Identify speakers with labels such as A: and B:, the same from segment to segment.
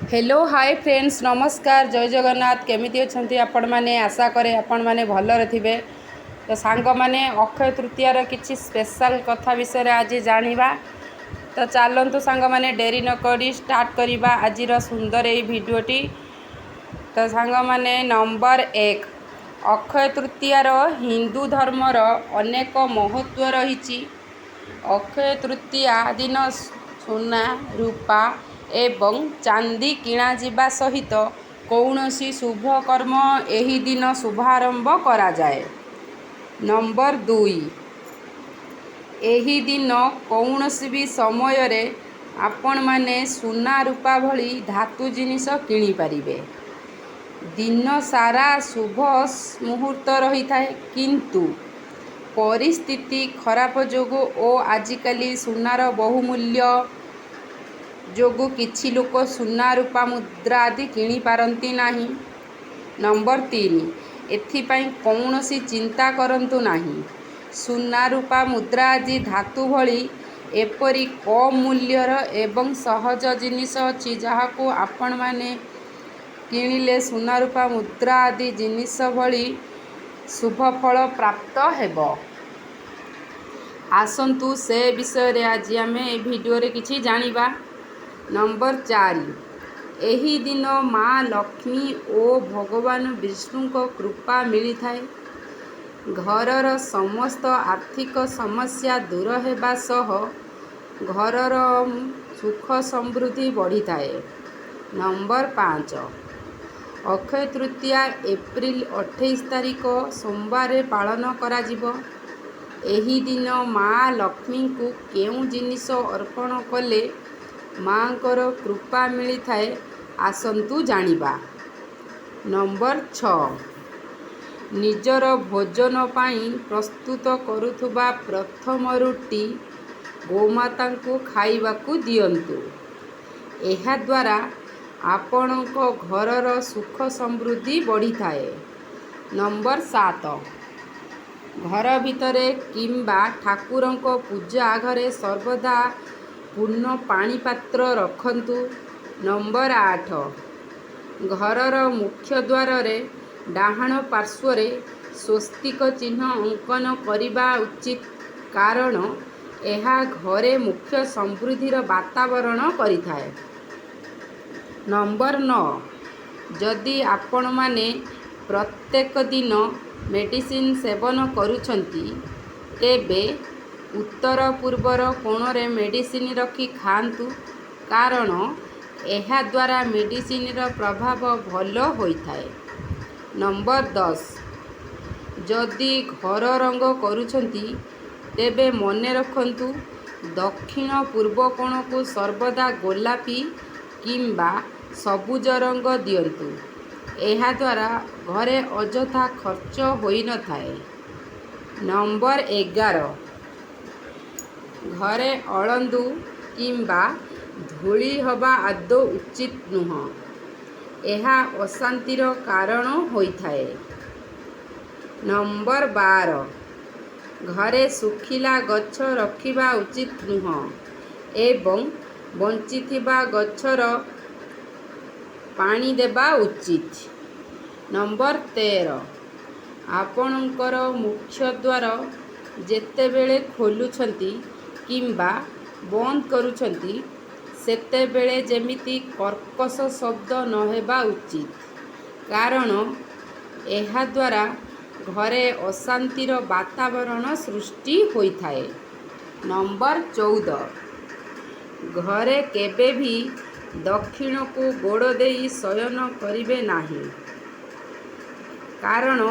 A: Hello hi friends नमस्कार जय जगन्नाथ केमिति अछंती आपण माने आशा करे आपण माने भलरे थिबे। तो सांग माने अक्षय तृतीयार किछि स्पेशल कथा विषय आज जानिबा। तो चलतु सांग माने डेरी न करी स्टार्ट करिबा आजिर सुंदर ए भिडियोटी। तो सांग माने नंबर 1 अक्षय तृतीयार हिंदू धर्मर अनेक महत्व रही। अक्षय तृतीया दिन सोना रूपा एवं चांदी किणा जिबा सहित कौनसी शुभ कर्म एही दिन शुभारंभ करा जाए। नंबर 2 एही दिन कौनसी भी समय रे आपण माने सोना रूपा भली धातु जिनिस किणी पारिबे। दिन सारा शुभ मुहूर्त रही थाए किंतु परिस्थिति खराब जोगु ओ आजिकाली सोनार बहुमूल्य जोगु किछि लोक सोना रूपा मुद्रा आदि किणी पारंती नाही। नंबर 3 एथिपाई कौनसी चिंता करंतु नाही। सोना रूपा मुद्रा आदि धातु भली एपरी कम मूल्यर एवं सहज जिनिस अछि जहाकु आपण माने किणिले सोना रूपा मुद्रा आदि जिनिस भली शुभ फल प्राप्त हेबो। आसंतु से विषय रे आज आमे वीडियो रे किछि जानिबा। नंबर 4 एही दिन माँ लक्ष्मी ओ भगवान विष्णु को कृपा मिली थाए। घरर समस्त आर्थिक समस्या दूर हेबा सह घरर सुख समृद्धि बढ़ी थाए। नंबर 5 अक्षय तृतीया एप्रिल 28 तारिख सोमवार पालन करा जिवो। एही दिन माँ लक्ष्मी को केउ जिनिस अर्पण कले माँकर कृपा मिली थाए आसंतु जानिबा। नंबर 6 निजर भोजन पाई प्रस्तुत करुथुबा प्रथम रुटी गोमाता को खाइबा को दियंतु। एहा द्वारा आपणको घरर सुख समृद्धि बढ़ी थाए। नंबर 7 घर भितरे किंबा ठाकुरंको पूजा घरे सर्वदा पूर्ण पानी पात्र रखंतु। नंबर 8 घरर मुख्य द्वार रे डाहाण पार्श्व रे स्वस्तिक चिन्ह अंकन करिबा उचित कारण एहा घरे मुख्य समृद्धिर वातावरण करिथाए। नंबर 9 जदि आपण माने प्रत्येक दिन मेडिसिन सेवन करूछंती तेबे उत्तर पूर्वर कोणरे मेडिसिन रखी खांतु कारण एहा द्वारा मेडिसिन रो प्रभाव भल होइथाए। नंबर 10 जदि घर रंग करूछंती तेबे मने रखंतु दक्षिण पूर्व कोण को सर्वदा गोलापी किंबा सबुज रंग दियंतु। एहा द्वारा घरे अजथा खर्च होई न थाए। नंबर 11 घरे अळंदु किंबा धूली हवा आदौ उचित नुह। एहा अशांतिर कारण होइथाए। नंबर 12 घरे सुखिला गछ रखिबा उचित नुह एवं बंचिथिबा गछर पानी देबा उचित। नंबर 13 आपणकर मुख्य द्वार जेतेबेले खोलुछंती किंबा बंद करूछंती सेतेबेले जेमिति कर्कश शब्द न हेबा उचित कारण एहा द्वारा घरे अशांतिर वातावरण सृष्टि होइथाए। नंबर 14 घरे केबे भी दक्षिण को गोड़ देई शयन करिबे नाही कारण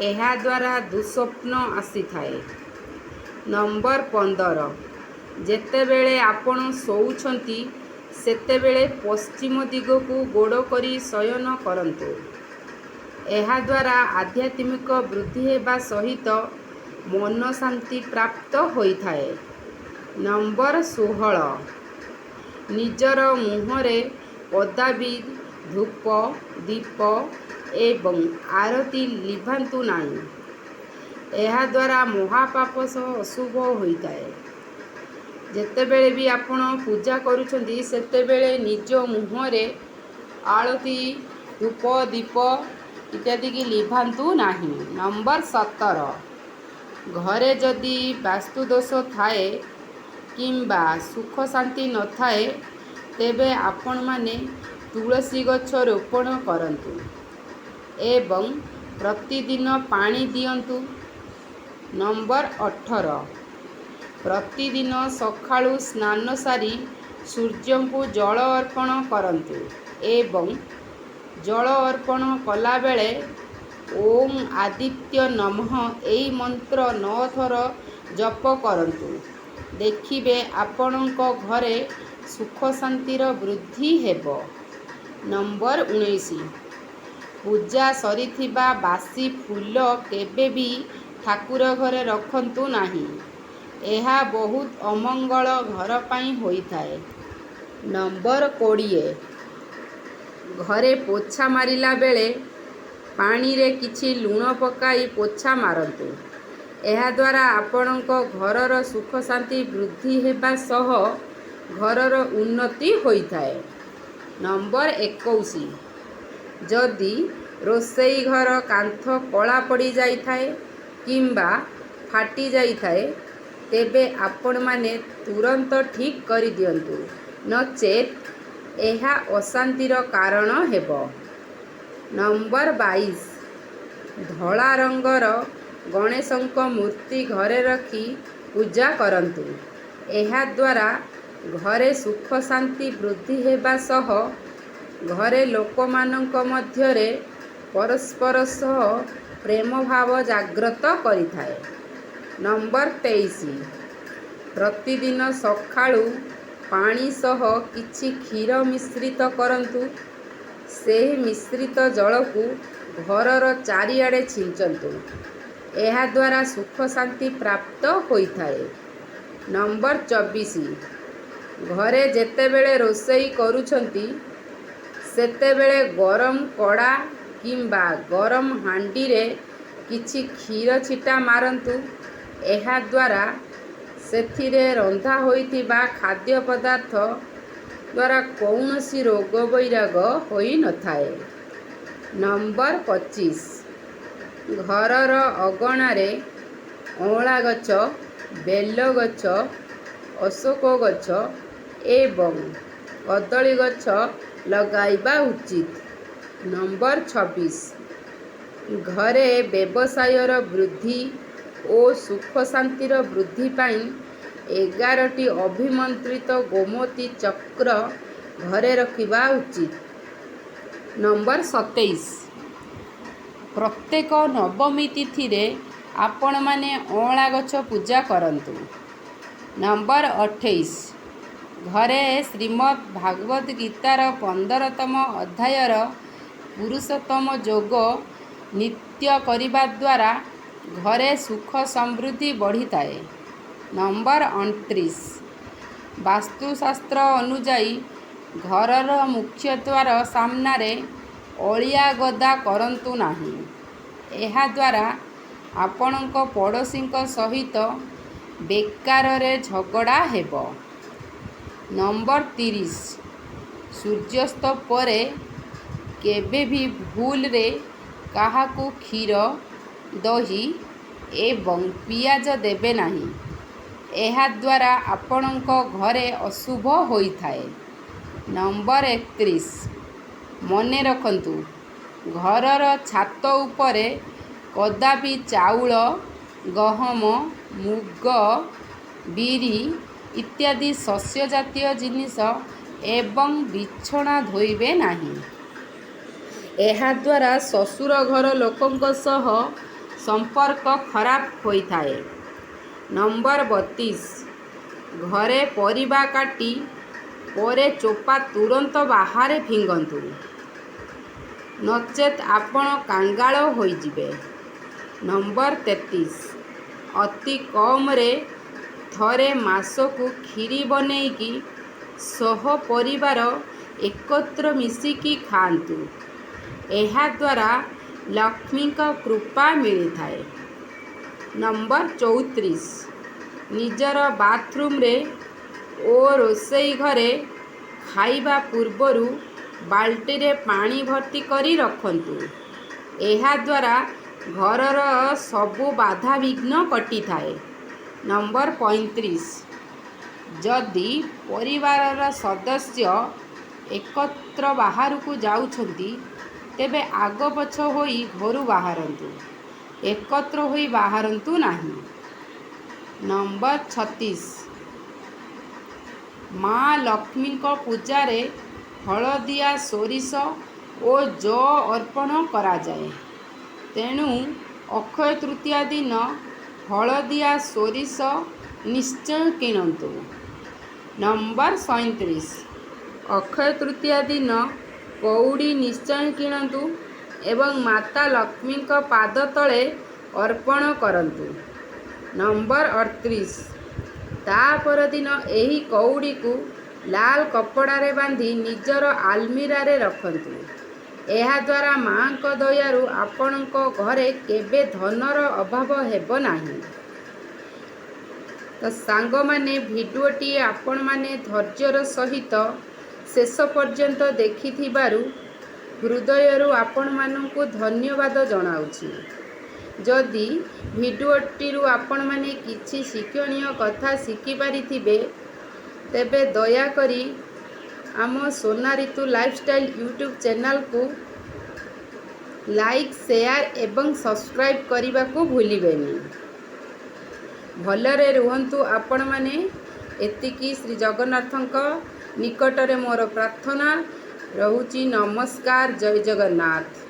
A: एहा द्वारा दुस्वप्न आसी थाए। नंबर 15 जेतेबेले आपण सोउछंती सेतेबेले पश्चिम दिग को गोड़ करी शयन करंतु। एहा द्वारा आध्यात्मिक वृद्धि हेबा सहित मन शांति प्राप्त होइथाए। नंबर 16 निजर मुहरे कदाबी धूप दीप एवं आरती लिभांतु नाही। एहा द्वारा महापाप सह अशुभ होइथाए। जेतेबेले भी आपण पूजा करूछंती सेतेबेले निज मुहरे ଆଳତି ଧୂପ ଦୀପ ଇତ୍ୟାଦି ଲିଭାନ୍ତୁ ନାହିଁ। ନମ୍ବର 17, ଘରେ ଯଦି ବାସ୍ତୁଦୋଷ ଥାଏ କିମ୍ବା ସୁଖ ଶାନ୍ତି ନଥାଏ ତେବେ ଆପଣମାନେ ତୁଳସୀ ଗଛ ରୋପଣ କରନ୍ତୁ ଏବଂ ପ୍ରତିଦିନ ପାଣି ଦିଅନ୍ତୁ। ନମ୍ବର 18, ପ୍ରତିଦିନ ସକାଳୁ ସ୍ନାନ ସାରି ସୂର୍ଯ୍ୟଙ୍କୁ ଜଳ ଅର୍ପଣ କରନ୍ତୁ ଏବଂ ଜଳ ଅର୍ପଣ କଲାବେଳେ ଓମ୍ ଆଦିତ୍ୟ ନମଃ ଏହି ମନ୍ତ୍ର 9 ଥର ଜପ କରନ୍ତୁ। ଦେଖିବେ ଆପଣଙ୍କ ଘରେ ସୁଖ ଶାନ୍ତିର ବୃଦ୍ଧି ହେବ। ନମ୍ବର 19, ପୂଜା ସରିଥିବା ବାସି ଫୁଲ କେବେ ବି ଠାକୁର ଘରେ ରଖନ୍ତୁ ନାହିଁ। ଏହା ବହୁତ ଅମଙ୍ଗଳ ଘର ପାଇଁ ହୋଇଥାଏ। ନମ୍ବର 20, ଘରେ ପୋଛା ମାରିଲା ବେଳେ ପାଣିରେ କିଛି ଲୁଣ ପକାଇ ପୋଛା ମାରନ୍ତୁ। ଏହାଦ୍ୱାରା ଆପଣଙ୍କ ଘରର ସୁଖ ଶାନ୍ତି ବୃଦ୍ଧି ହେବା ସହ ଘରର ଉନ୍ନତି ହୋଇଥାଏ। ନମ୍ବର 21, ଯଦି ରୋଷେଇ ଘର କାନ୍ଥ କଳା ପଡ଼ିଯାଇଥାଏ କିମ୍ବା ଫାଟି ଯାଇଥାଏ ତେବେ ଆପଣମାନେ ତୁରନ୍ତ ଠିକ୍ କରିଦିଅନ୍ତୁ, ନଚେତ୍ ଏହା ଅଶାନ୍ତିର କାରଣ ହେବ। ନମ୍ବର 22, ଧଳା ରଙ୍ଗର ଗଣେଶଙ୍କ ମୂର୍ତ୍ତି ଘରେ ରଖି ପୂଜା କରନ୍ତୁ। ଏହାଦ୍ୱାରା ଘରେ ସୁଖ ଶାନ୍ତି ବୃଦ୍ଧି ହେବା ସହ ଘରେ ଲୋକମାନଙ୍କ ମଧ୍ୟରେ ପରସ୍ପର ସହ ପ୍ରେମ ଭାବ ଜାଗ୍ରତ କରିଥାଏ। ନମ୍ବର 23, ପ୍ରତିଦିନ ସକାଳୁ ପାଣି ସହ କିଛି କ୍ଷୀର ମିଶ୍ରିତ କରନ୍ତୁ। ସେହି ମିଶ୍ରିତ ଜଳକୁ ଘରର ଚାରିଆଡ଼େ ଛିଞ୍ଚନ୍ତୁ। ଏହାଦ୍ୱାରା ସୁଖ ଶାନ୍ତି ପ୍ରାପ୍ତ ହୋଇଥାଏ। ନମ୍ବର 24, ଘରେ ଯେତେବେଳେ ରୋଷେଇ କରୁଛନ୍ତି ସେତେବେଳେ ଗରମ କଡ଼ା କିମ୍ବା ଗରମ ହାଣ୍ଡିରେ କିଛି କ୍ଷୀର ଛିଟା ମାରନ୍ତୁ। ଏହାଦ୍ୱାରା ସେଥିରେ ରନ୍ଧା ହୋଇଥିବା ଖାଦ୍ୟ ପଦାର୍ଥ ଦ୍ୱାରା କୌଣସି ରୋଗ ବୈରାଗ ହୋଇନଥାଏ। ନମ୍ବର 25, ଘରର ଅଗଣାରେ ଅଁଳା ଗଛ, ବେଲ ଗଛ, ଅଶୋକ ଗଛ ଏବଂ କଦଳୀ ଗଛ ଲଗାଇବା ଉଚିତ। ନମ୍ବର 26, ଘରେ ବ୍ୟବସାୟର ବୃଦ୍ଧି ଓ ସୁଖ ଶାନ୍ତିର ବୃଦ୍ଧି ପାଇଁ 11ଟି ଅଭିମନ୍ତ୍ରିତ ଗୋମତୀ ଚକ୍ର ଘରେ ରଖିବା ଉଚିତ। ନମ୍ବର 27, ପ୍ରତ୍ୟେକ ନବମୀ ତିଥିରେ ଆପଣମାନେ ଅଁଳା ଗଛ ପୂଜା କରନ୍ତୁ। ନମ୍ବର 28, ଘରେ ଶ୍ରୀମଦ୍ ଭାଗବତ ଗୀତାର 15ତମ ଅଧ୍ୟାୟର ପୁରୁଷୋତ୍ତମ ଯୋଗ ନିତ୍ୟ କରିବା ଦ୍ୱାରା ଘରେ ସୁଖ ସମୃଦ୍ଧି ବଢ଼ିଥାଏ। ନମ୍ବର 29, ବାସ୍ତୁଶାସ୍ତ୍ର ଅନୁଯାୟୀ ଘରର ମୁଖ୍ୟ ଦ୍ୱାର ସାମ୍ନାରେ ଅଳିଆ ଗଦା କରନ୍ତୁ ନାହିଁ। ଏହାଦ୍ୱାରା ଆପଣଙ୍କ ପଡ଼ୋଶୀଙ୍କ ସହିତ ବେକାରରେ ଝଗଡ଼ା ହେବ। ନମ୍ବର 30, ସୂର୍ଯ୍ୟାସ୍ତ ପରେ କେବେ ବି ଭୁଲରେ କାହାକୁ କ୍ଷୀର, ଦହି ଏବଂ ପିଆଜ ଦେବେ ନାହିଁ। ଏହାଦ୍ୱାରା ଆପଣଙ୍କ ଘରେ ଅଶୁଭ ହୋଇଥାଏ। ନମ୍ବର 31, ମନେ ରଖନ୍ତୁ, ଘରର ଛାତ ଉପରେ କଦାପି ଚାଉଳ, ଗହମ, ମୁଗ, ବିରି ଇତ୍ୟାଦି ଶସ୍ୟ ଜାତୀୟ ଜିନିଷ ଏବଂ ବିଛଣା ଧୋଇବେ ନାହିଁ। ଏହାଦ୍ୱାରା ଶ୍ୱଶୁର ଘର ଲୋକଙ୍କ ସହ ସମ୍ପର୍କ ଖରାପ ହୋଇଥାଏ। ନମ୍ବର 32, ଘରେ ପରିବା କାଟି ପରେ ଚୋପା ତୁରନ୍ତ ବାହାରେ ଫିଙ୍ଗନ୍ତୁ, ନଚେତ୍ ଆପଣ କାଙ୍ଗାଳ ହୋଇଯିବେ। ନମ୍ବର 33, ଅତି କମରେ ଥରେ ମାସକୁ କ୍ଷୀରି ବନେଇକି ସହପରିବାର ଏକତ୍ର ମିଶିକି ଖାଆନ୍ତୁ। ଏହାଦ୍ୱାରା ଲକ୍ଷ୍ମୀଙ୍କ କୃପା ମିଳିଥାଏ। ନମ୍ବର 34, ନିଜର ବାଥରୁମରେ ଓ ରୋଷେଇ ଘରେ ଖାଇବା ପୂର୍ବରୁ ବାଲ୍ଟିରେ ପାଣି ଭର୍ତ୍ତି କରି ରଖନ୍ତୁ। ଏହାଦ୍ୱାରା ଘରର ସବୁ ବାଧାବିଘ୍ନ କଟିଥାଏ। ନମ୍ବର 35, ଯଦି ପରିବାରର ସଦସ୍ୟ ଏକତ୍ର ବାହାରକୁ ଯାଉଛନ୍ତି, ତେବେ ଆଗ ପଛ ହୋଇ ଘରୁ ବାହାରନ୍ତୁ, ଏକତ୍ର ହୋଇ ବାହାରନ୍ତୁ ନାହିଁ। ନମ୍ବର 36, ମା ଲକ୍ଷ୍ମୀଙ୍କ ପୂଜାରେ ହଳଦିଆ ସୋରିଷ ଓ ଯଅ ଅର୍ପଣ କରାଯାଏ। ତେଣୁ ଅକ୍ଷୟ ତୃତୀୟା ଦିନ ହଳଦିଆ ସୋରିଷ ନିଶ୍ଚୟ କିଣନ୍ତୁ। ନମ୍ବର 37, ଅକ୍ଷୟ ତୃତୀୟା ଦିନ କଉଡ଼ି ନିଶ୍ଚୟ କିଣନ୍ତୁ ଏବଂ ମାତା ଲକ୍ଷ୍ମୀଙ୍କ ପାଦ ତଳେ ଅର୍ପଣ କରନ୍ତୁ। ନମ୍ବର 38, ତା ପରଦିନ ଏହି କଉଡ଼ିକୁ ଲାଲ କପଡ଼ାରେ ବାନ୍ଧି ନିଜର ଆଲମିରାରେ ରଖନ୍ତୁ। ଏହାଦ୍ୱାରା ମାଙ୍କ ଦୟାରୁ ଆପଣଙ୍କ ଘରେ କେବେ ଧନର ଅଭାବ ହେବ ନାହିଁ। ତ ସାଙ୍ଗମାନେ, ଭିଡ଼ିଓଟି ଆପଣମାନେ ଧୈର୍ଯ୍ୟର ସହିତ ଶେଷ ପର୍ଯ୍ୟନ୍ତ ଦେଖିଥିବାରୁ ହୃଦୟରୁ ଆପଣମାନଙ୍କୁ ଧନ୍ୟବାଦ ଜଣାଉଛି। ଯଦି ଭିଡ଼ିଓଟିରୁ ଆପଣମାନେ କିଛି ଶିକ୍ଷଣୀୟ କଥା ଶିଖିପାରିଥିବେ, ତେବେ ଦୟାକରି ଆମ ସୋନା ରିତୁ ଲାଇଫଷ୍ଟାଇଲ୍ ୟୁଟ୍ୟୁବ୍ ଚ୍ୟାନେଲକୁ ଲାଇକ୍, ସେୟାର ଏବଂ ସବସ୍କ୍ରାଇବ୍ କରିବାକୁ ଭୁଲିବେନି। ଭଲରେ ରୁହନ୍ତୁ ଆପଣମାନେ। ଏତିକି ଶ୍ରୀ ଜଗନ୍ନାଥଙ୍କ ନିକଟରେ ମୋର ପ୍ରାର୍ଥନା ରହୁଛି। ନମସ୍କାର। ଜୟ ଜଗନ୍ନାଥ।